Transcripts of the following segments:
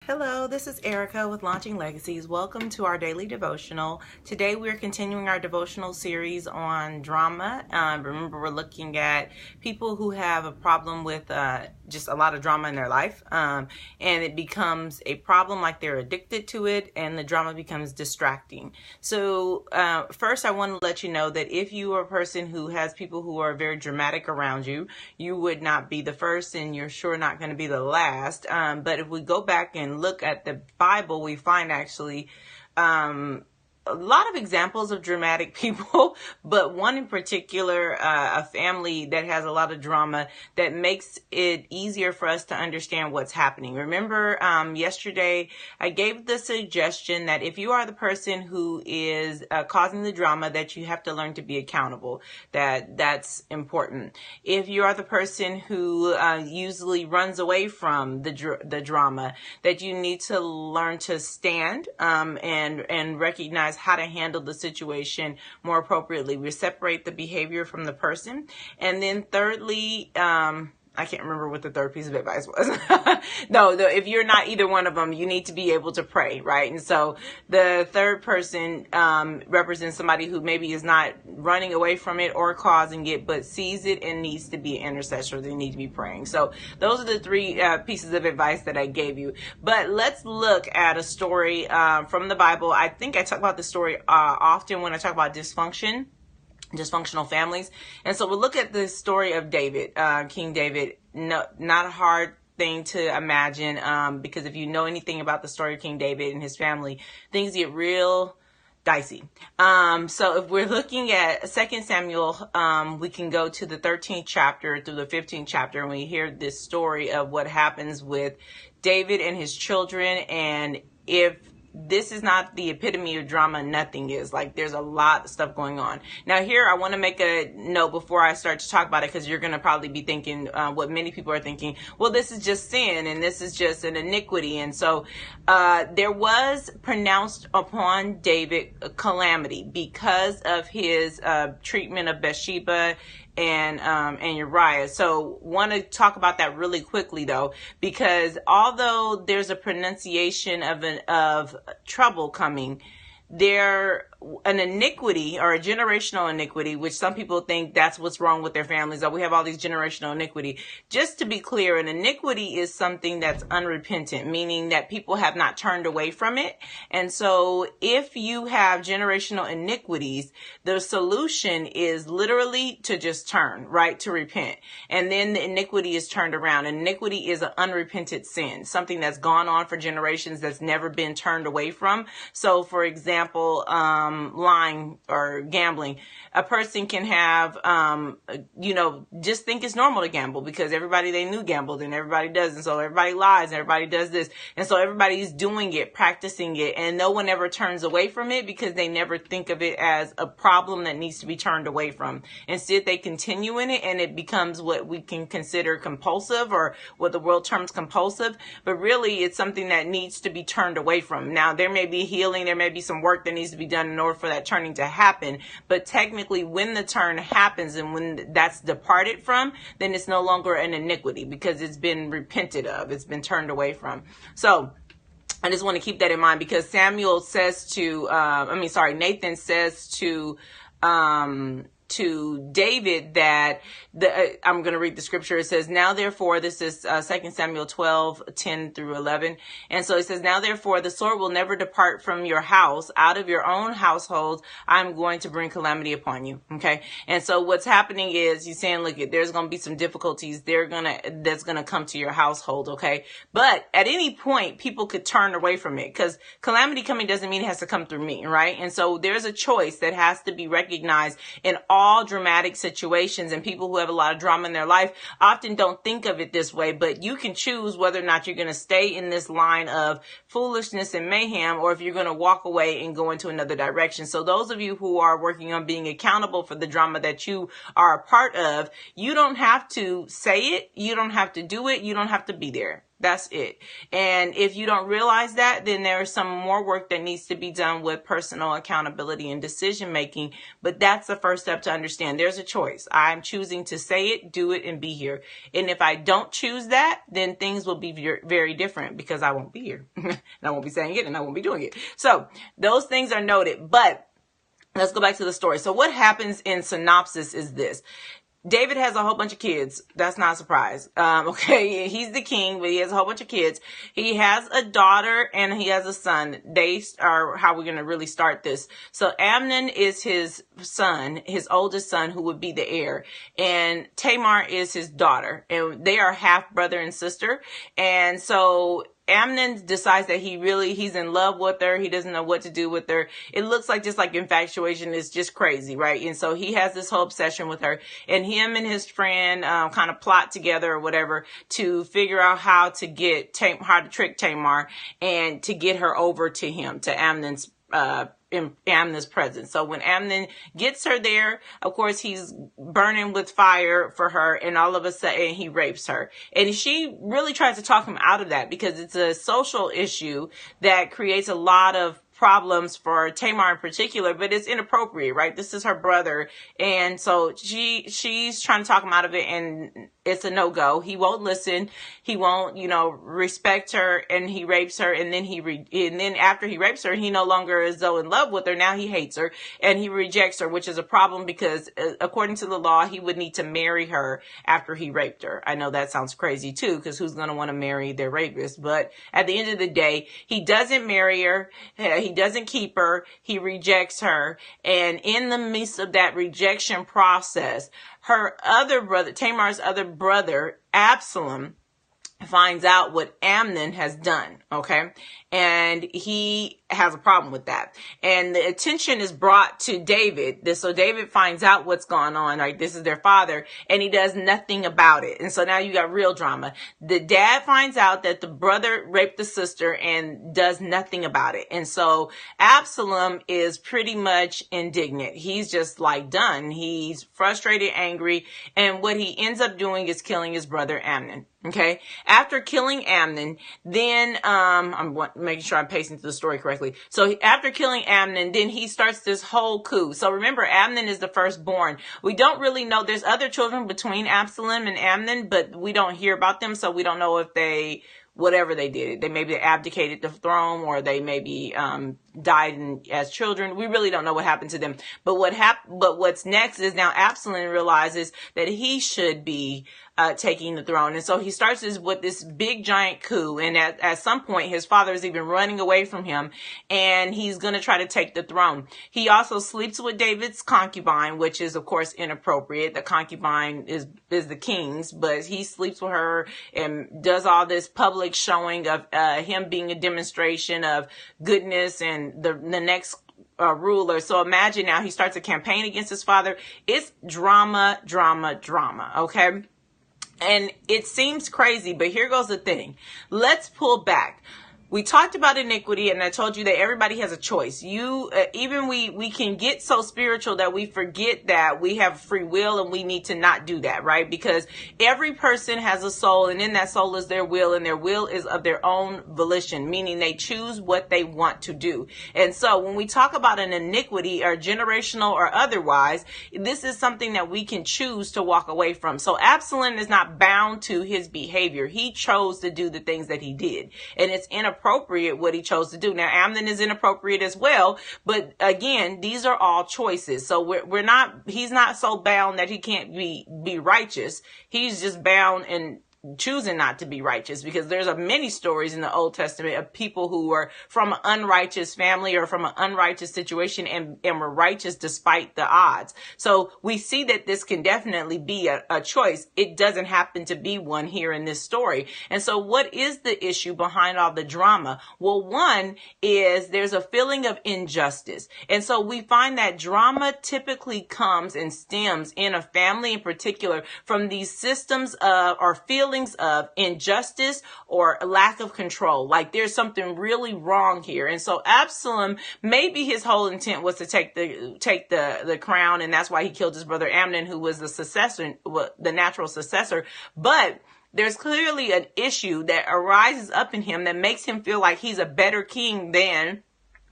Hello, this is Erica with Launching Legacies. Welcome to our daily devotional. Today we're continuing our devotional series on drama. Remember, we're looking at people who have a problem with just a lot of drama in their life, and it becomes a problem, like they're addicted to it, and the drama becomes distracting. So first I want to let you know that if you are a person who has people who are very dramatic around you, you would not be the first, and you're sure not going to be the last. But if we go back and look at the Bible, we find actually a lot of examples of dramatic people, but one in particular, a family that has a lot of drama that makes it easier for us to understand what's happening. Remember, yesterday I gave the suggestion that if you are the person who is causing the drama, that you have to learn to be accountable. That's important. If you are the person who usually runs away from the drama, that you need to learn to stand and recognize how to handle the situation more appropriately. We separate the behavior from the person. And then thirdly, I can't remember what the third piece of advice was. No, if you're not either one of them, you need to be able to pray, right? And so the third person represents somebody who maybe is not running away from it or causing it, but sees it and needs to be an intercessor. They need to be praying. So those are the three pieces of advice that I gave you. But let's look at a story from the Bible. I think I talk about this story often when I talk about dysfunctional families. And so we'll look at the story of David, King David. No, not a hard thing to imagine, because if you know anything about the story of King David and his family, things get real dicey. So if we're looking at 2 Samuel, we can go to the 13th chapter through the 15th chapter, and we hear this story of what happens with David and his children. And if this is not the epitome of drama, nothing is. Like, there's a lot of stuff going on. Now here, I want to make a note before I start to talk about it, because you're going to probably be thinking what many people are thinking. Well, this is just sin, and this is just an iniquity. And so there was pronounced upon David a calamity because of his treatment of Bathsheba and Uriah. So want to talk about that really quickly though, because although there's a pronunciation of trouble coming, an iniquity or a generational iniquity, which some people think that's what's wrong with their families, or we have all these generational iniquity. Just to be clear, an iniquity is something that's unrepentant, meaning that people have not turned away from it. And so if you have generational iniquities, the solution is literally to just turn, right? To repent. And then the iniquity is turned around. Iniquity is an unrepented sin, something that's gone on for generations that's never been turned away from. So for example, lying or gambling. A person can have, just think it's normal to gamble because everybody they knew gambled and everybody does. And so everybody lies and everybody does this. And so everybody's doing it, practicing it, and no one ever turns away from it because they never think of it as a problem that needs to be turned away from. Instead, they continue in it and it becomes what we can consider compulsive, or what the world terms compulsive. But really, it's something that needs to be turned away from. Now, there may be healing, there may be some work that needs to be done in order for that turning to happen. But technically, when the turn happens and when that's departed from, then it's no longer an iniquity because it's been repented of. It's been turned away from. So I just want to keep that in mind, because Nathan says to David that I'm going to read the scripture. It says, now therefore, this is 2 Samuel 12:10 through 11. And so it says, now therefore, the sword will never depart from your house. Out of your own household, I'm going to bring calamity upon you. Okay. And so what's happening is he's saying, look, there's going to be some difficulties that's going to come to your household. Okay. But at any point, people could turn away from it, because calamity coming doesn't mean it has to come through me. Right. And so there's a choice that has to be recognized in all dramatic situations, and people who have a lot of drama in their life often don't think of it this way, but you can choose whether or not you're going to stay in this line of foolishness and mayhem, or if you're going to walk away and go into another direction. So those of you who are working on being accountable for the drama that you are a part of, you don't have to say it, you don't have to do it, you don't have to be there. That's it. And if you don't realize that, then there's some more work that needs to be done with personal accountability and decision making. But that's the first step to understand. There's a choice. I'm choosing to say it, do it, and be here. And if I don't choose that, then things will be very different because I won't be here. And I won't be saying it and I won't be doing it. So those things are noted. But let's go back to the story. So what happens in synopsis is this. David has a whole bunch of kids. That's not a surprise. Okay, he's the king, but he has a whole bunch of kids. He has a daughter and he has a son. They are how we're going to really start this. So Amnon is his son, his oldest son, who would be the heir. And Tamar is his daughter. And they are half brother and sister. And so Amnon decides that he's in love with her. He doesn't know what to do with her. It looks like just like infatuation is just crazy, right? And so he has this whole obsession with her, and him and his friend kind of plot together or whatever to figure out how to trick Tamar and to get her over to him, to Amnon's in Amnon's presence. So when Amnon gets her there, of course, he's burning with fire for her, and all of a sudden he rapes her. And she really tries to talk him out of that because it's a social issue that creates a lot of problems for Tamar in particular, but it's inappropriate, right? This is her brother. And so she's trying to talk him out of it, and it's a no-go. He won't listen. He won't, respect her, and he rapes her. And then after he rapes her, he no longer is so in love with her. Now he hates her and he rejects her, which is a problem because according to the law, he would need to marry her after he raped her. I know that sounds crazy too, because who's going to want to marry their rapist? But at the end of the day, he doesn't marry her. He doesn't keep her. He rejects her. And in the midst of that rejection process, her other brother, Tamar's other brother, Absalom, finds out what Amnon has done, okay? And he has a problem with that. And the attention is brought to David. So David finds out what's going on, right? This is their father, and he does nothing about it. And so now you got real drama. The dad finds out that the brother raped the sister and does nothing about it. And so Absalom is pretty much indignant. He's just like done. He's frustrated, angry, and what he ends up doing is killing his brother Amnon. Okay. After killing Amnon, then, I'm making sure I'm pacing through the story correctly. So after killing Amnon, then he starts this whole coup. So remember, Amnon is the firstborn. We don't really know. There's other children between Absalom and Amnon, but we don't hear about them. So we don't know if whatever they did, they maybe abdicated the throne, or they maybe died as children. We really don't know what happened to them. But what's next is now Absalom realizes that he should be taking the throne. And so he starts with this big giant coup. And at some point, his father is even running away from him, and he's going to try to take the throne. He also sleeps with David's concubine, which is, of course, inappropriate. The concubine is the king's, but he sleeps with her and does all this public showing of him being a demonstration of goodness and the next ruler. So imagine now he starts a campaign against his father. It's drama, drama, drama. Okay. And it seems crazy, but here goes the thing. Let's pull back. We talked about iniquity, and I told you that everybody has a choice. We can get so spiritual that we forget that we have free will, and we need to not do that, right? Because every person has a soul, and in that soul is their will, and their will is of their own volition, meaning they choose what they want to do. And so when we talk about an iniquity, or generational or otherwise, this is something that we can choose to walk away from. So Absalom is not bound to his behavior. He chose to do the things that he did, and it's inappropriate what he chose to do. Now, Amnon is inappropriate as well, but again, these are all choices. So he's not so bound that he can't be righteous. He's just bound and choosing not to be righteous, because there's many stories in the Old Testament of people who were from an unrighteous family or from an unrighteous situation and were righteous despite the odds. So we see that this can definitely be a choice. It doesn't happen to be one here in this story. And so what is the issue behind all the drama? Well, one is there's a feeling of injustice. And so we find that drama typically comes and stems in a family in particular from these systems or feelings of injustice or lack of control. Like there's something really wrong here. And so Absalom, maybe his whole intent was to take the crown, and that's why he killed his brother Amnon, who was the natural successor. But There's clearly an issue that arises up in him that makes him feel like he's a better king than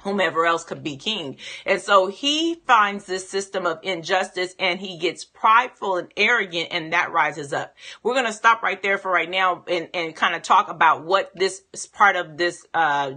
whomever else could be king. And so he finds this system of injustice and he gets prideful and arrogant, and that rises up. We're going to stop right there for right now and kind of talk about what this part of this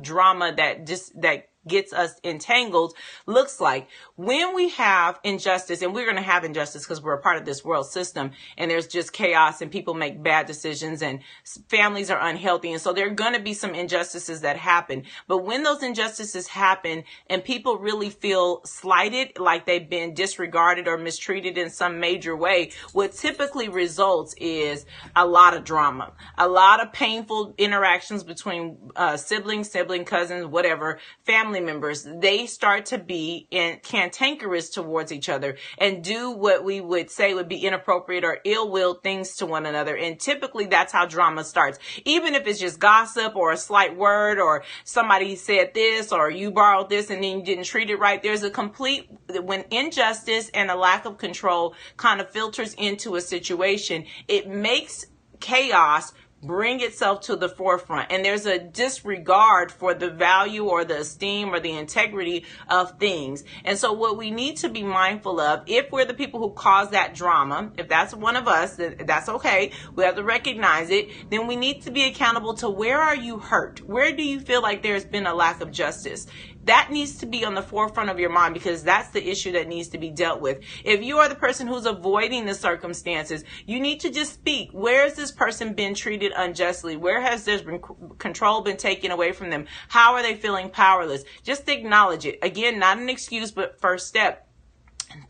drama that gets us entangled looks like. When we have injustice, and we're going to have injustice because we're a part of this world system, and there's just chaos and people make bad decisions and families are unhealthy, and so there are going to be some injustices that happen. But when those injustices happen and people really feel slighted, like they've been disregarded or mistreated in some major way, what typically results is a lot of drama, a lot of painful interactions between siblings, cousins, whatever, family members. They start to be cantankerous towards each other and do what we would say would be inappropriate or ill-willed things to one another. And typically that's how drama starts. Even if it's just gossip or a slight word or somebody said this or you borrowed this and then you didn't treat it right. There's a complete, when injustice and a lack of control kind of filters into a situation, it makes chaos bring itself to the forefront, and there's a disregard for the value or the esteem or the integrity of things. And so what we need to be mindful of, if we're the people who cause that drama, if that's one of us, that's okay, we have to recognize it, then we need to be accountable to where are you hurt? Where do you feel like there's been a lack of justice? That needs to be on the forefront of your mind, because that's the issue that needs to be dealt with. If you are the person who's avoiding the circumstances, you need to just speak. Where has this person been treated unjustly? Where has there been control been taken away from them? How are they feeling powerless? Just acknowledge it. Again, not an excuse, but first step.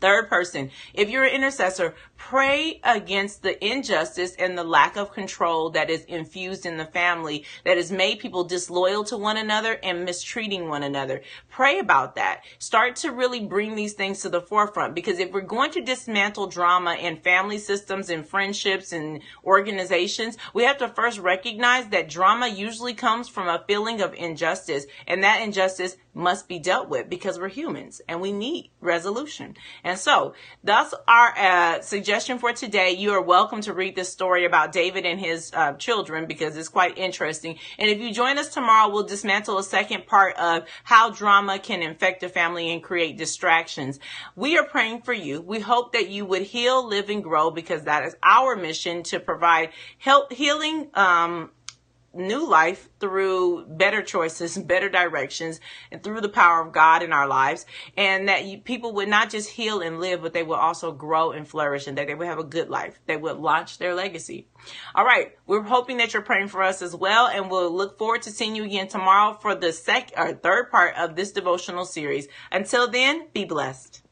Third person, if you're an intercessor, pray against the injustice and the lack of control that is infused in the family, that has made people disloyal to one another and mistreating one another. Pray about that. Start to really bring these things to the forefront, because if we're going to dismantle drama in family systems and friendships and organizations, we have to first recognize that drama usually comes from a feeling of injustice, and that injustice must be dealt with because we're humans and we need resolution. And so that's our suggestion for today. You are welcome to read this story about David and his children, because it's quite interesting. And if you join us tomorrow, we'll dismantle a second part of how drama can infect a family and create distractions. We are praying for you. We hope that you would heal, live, and grow, because that is our mission, to provide healing, new life through better choices, better directions, and through the power of God in our lives. And that people would not just heal and live, but they will also grow and flourish, and that they would have a good life. They would launch their legacy. All right. We're hoping that you're praying for us as well. And we'll look forward to seeing you again tomorrow for the third part of this devotional series. Until then, be blessed.